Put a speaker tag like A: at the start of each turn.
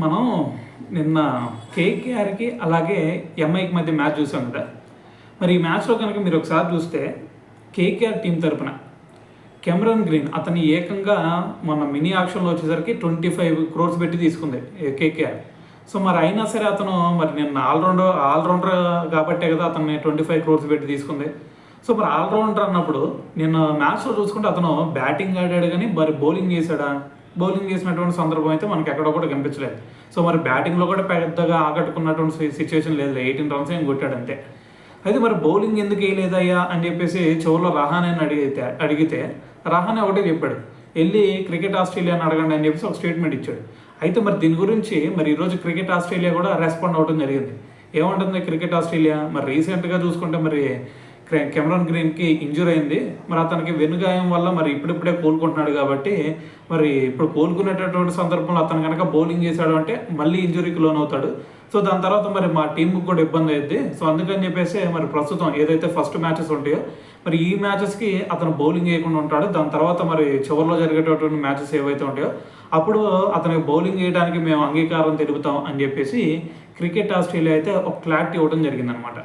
A: మనం నిన్న కేకేఆర్కి అలాగే ఎంఐకి మధ్య మ్యాచ్ చూసాం కదా. మరి ఈ మ్యాచ్లో కనుక మీరు ఒకసారి చూస్తే కేకేఆర్ టీం తరపున కెమెరాన్ గ్రీన్ అతని ఏకంగా మన మినీ ఆక్షన్లో వచ్చేసరికి 25 crores పెట్టి తీసుకుంది కేకేఆర్. సో మరి అయినా సరే అతను మరి నిన్న ఆల్రౌండర్ కాబట్టే కదా అతన్ని 25 crores పెట్టి తీసుకుంది. సో మరి ఆల్రౌండర్ అన్నప్పుడు నిన్న మ్యాచ్లో చూసుకుంటే అతను బ్యాటింగ్ ఆడాడు కానీ మరి బౌలింగ్ చేశాడా? బౌలింగ్ చేసినటువంటి సందర్భం అయితే మనకి ఎక్కడో కూడా కనిపించలేదు. సో మరి బ్యాటింగ్లో కూడా పెద్దగా ఆకట్టుకున్నటువంటి సిచ్యువేషన్ లేదు, 18 runs ఏం కొట్టాడు అంతే. అయితే మరి బౌలింగ్ ఎందుకు వేయలేదయ్యా అని చెప్పేసి చివరిలో రహానేని అడిగితే రహానే ఒకటే చెప్పాడు, వెళ్ళి క్రికెట్ ఆస్ట్రేలియాని అడగండి అని చెప్పేసి ఒక స్టేట్మెంట్ ఇచ్చాడు. అయితే మరి దీని గురించి మరి ఈరోజు క్రికెట్ ఆస్ట్రేలియా కూడా రెస్పాండ్ అవ్వడం జరిగింది. ఏమంటుంది క్రికెట్ ఆస్ట్రేలియా? మరి రీసెంట్గా చూసుకుంటే మరి కెమెరాన్ గ్రీన్కి ఇంజూర్ అయింది, మరి అతనికి వెనుగాయం వల్ల మరి ఇప్పుడిప్పుడే కోలుకుంటున్నాడు కాబట్టి మరి ఇప్పుడు కోలుకునేటటువంటి సందర్భంలో అతను కనుక బౌలింగ్ చేశాడు అంటే మళ్ళీ ఇంజురీకి లోన్ అవుతాడు. సో దాని తర్వాత మరి మా టీంకి కూడా ఇబ్బంది అయ్యింది. సో అందుకని చెప్పేసి మరి ప్రస్తుతం ఏదైతే ఫస్ట్ మ్యాచెస్ ఉంటాయో మరి ఈ మ్యాచెస్కి అతను బౌలింగ్ వేయకుండా ఉంటాడు. దాని తర్వాత మరి చివరిలో జరిగేటటువంటి మ్యాచెస్ ఏవైతే ఉంటాయో అప్పుడు అతనికి బౌలింగ్ వేయడానికి మేము అంగీకారం తెలుపుతాం అని చెప్పేసి క్రికెట్ ఆస్ట్రేలియా అయితే ఒక క్లారిటీ ఇవ్వడం జరిగిందనమాట.